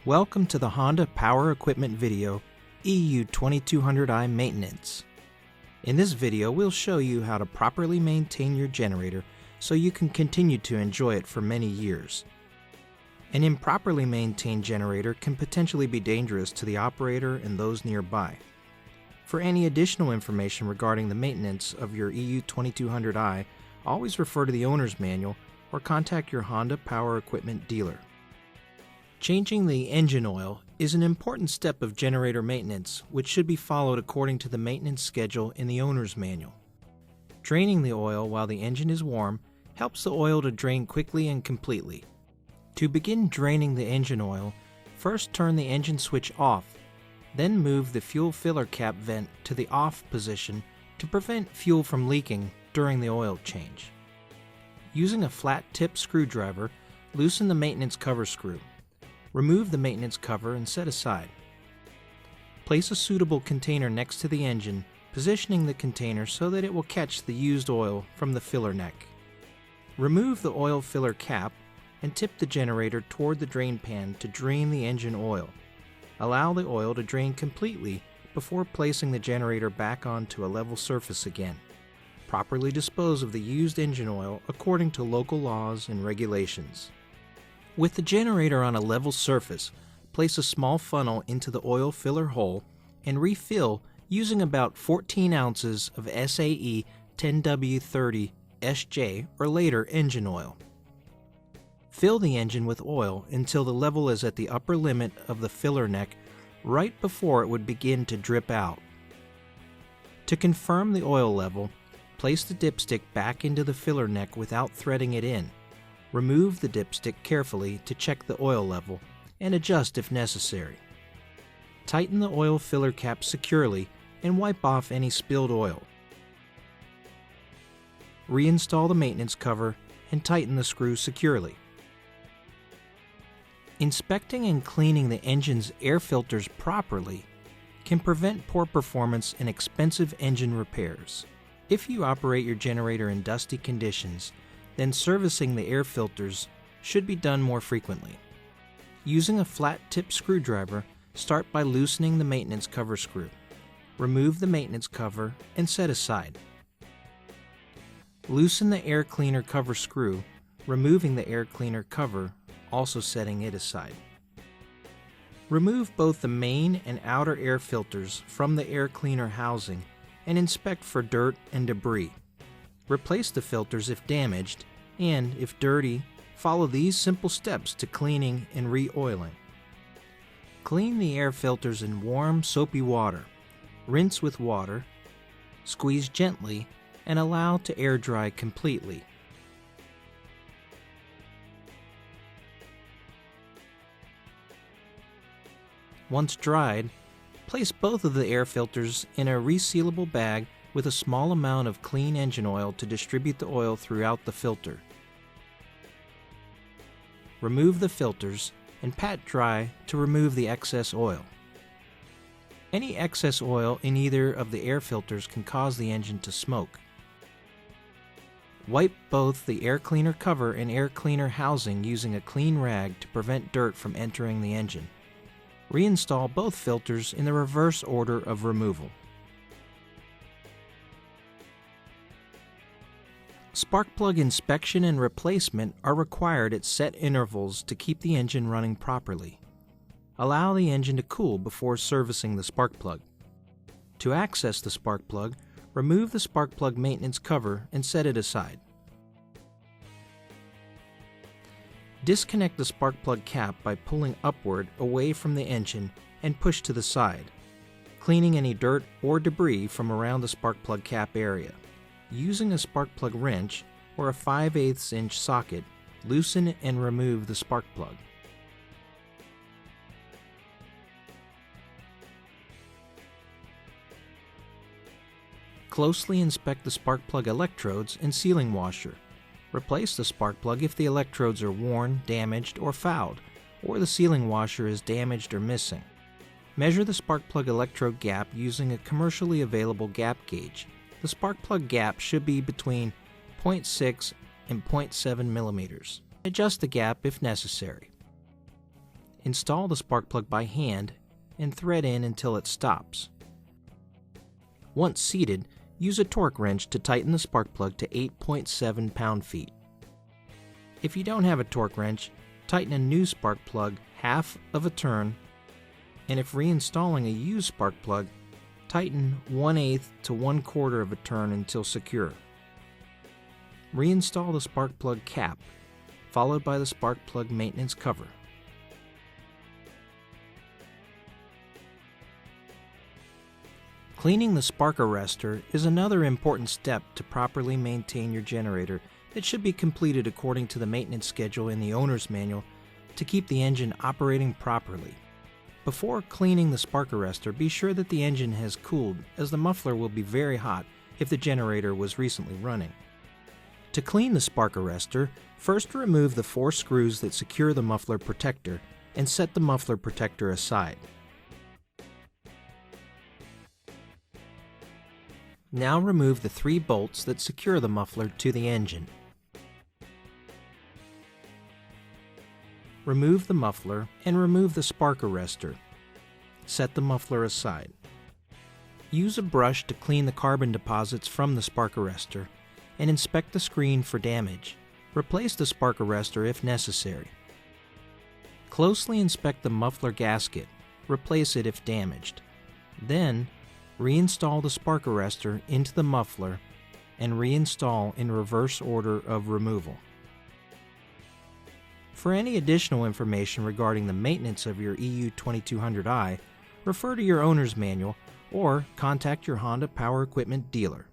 Welcome to the Honda Power Equipment video EU2200i maintenance. In this video we'll show you how to properly maintain your generator so you can continue to enjoy it for many years. An improperly maintained generator can potentially be dangerous to the operator and those nearby. For any additional information regarding the maintenance of your EU2200i, always refer to the owner's manual or contact your Honda Power Equipment dealer. Changing the engine oil is an important step of generator maintenance which should be followed according to the maintenance schedule in the owner's manual. Draining the oil while the engine is warm helps the oil to drain quickly and completely. To begin draining the engine oil, first turn the engine switch off, then move the fuel filler cap vent to the off position to prevent fuel from leaking during the oil change. Using a flat tip screwdriver, loosen the maintenance cover screw. Remove the maintenance cover and set aside. Place a suitable container next to the engine, positioning the container so that it will catch the used oil from the filler neck. Remove the oil filler cap and tip the generator toward the drain pan to drain the engine oil. Allow the oil to drain completely before placing the generator back onto a level surface again. Properly dispose of the used engine oil according to local laws and regulations. With the generator on a level surface, place a small funnel into the oil filler hole and refill using about 14 ounces of SAE 10W30 SJ or later engine oil. Fill the engine with oil until the level is at the upper limit of the filler neck right before it would begin to drip out. To confirm the oil level, place the dipstick back into the filler neck without threading it in. Remove the dipstick carefully to check the oil level and adjust if necessary. Tighten the oil filler cap securely and wipe off any spilled oil. Reinstall the maintenance cover and tighten the screw securely. Inspecting and cleaning the engine's air filters properly can prevent poor performance and expensive engine repairs. If you operate your generator in dusty conditions, then servicing the air filters should be done more frequently. Using a flat tip screwdriver, start by loosening the maintenance cover screw. Remove the maintenance cover and set aside. Loosen the air cleaner cover screw, removing the air cleaner cover, also setting it aside. Remove both the main and outer air filters from the air cleaner housing and inspect for dirt and debris. Replace the filters if damaged, and if dirty, follow these simple steps to cleaning and re-oiling. Clean the air filters in warm, soapy water. Rinse with water, squeeze gently, and allow to air dry completely. Once dried, place both of the air filters in a resealable bag with a small amount of clean engine oil to distribute the oil throughout the filter. Remove the filters and pat dry to remove the excess oil. Any excess oil in either of the air filters can cause the engine to smoke. Wipe both the air cleaner cover and air cleaner housing using a clean rag to prevent dirt from entering the engine. Reinstall both filters in the reverse order of removal. Spark plug inspection and replacement are required at set intervals to keep the engine running properly. Allow the engine to cool before servicing the spark plug. To access the spark plug, remove the spark plug maintenance cover and set it aside. Disconnect the spark plug cap by pulling upward away from the engine and push to the side, cleaning any dirt or debris from around the spark plug cap area. Using a spark plug wrench or a 5/8 inch socket, loosen and remove the spark plug. Closely inspect the spark plug electrodes and sealing washer. Replace the spark plug if the electrodes are worn, damaged, or fouled, or the sealing washer is damaged or missing. Measure the spark plug electrode gap using a commercially available gap gauge. The spark plug gap should be between 0.6 and 0.7 millimeters. Adjust the gap if necessary. Install the spark plug by hand and thread in until it stops. Once seated, use a torque wrench to tighten the spark plug to 8.7 pound-feet. If you don't have a torque wrench, tighten a new spark plug half of a turn, and if reinstalling a used spark plug, tighten 1/8 to 1/4 of a turn until secure. Reinstall the spark plug cap, followed by the spark plug maintenance cover. Cleaning the spark arrestor is another important step to properly maintain your generator that should be completed according to the maintenance schedule in the owner's manual to keep the engine operating properly. Before cleaning the spark arrestor, be sure that the engine has cooled, as the muffler will be very hot if the generator was recently running. To clean the spark arrestor, first remove the 4 screws that secure the muffler protector and set the muffler protector aside. Now remove the 3 bolts that secure the muffler to the engine. Remove the muffler and remove the spark arrestor. Set the muffler aside. Use a brush to clean the carbon deposits from the spark arrestor and inspect the screen for damage. Replace the spark arrestor if necessary. Closely inspect the muffler gasket. Replace it if damaged. Then, reinstall the spark arrestor into the muffler and reinstall in reverse order of removal. For any additional information regarding the maintenance of your EU2200i, refer to your owner's manual or contact your Honda Power Equipment dealer.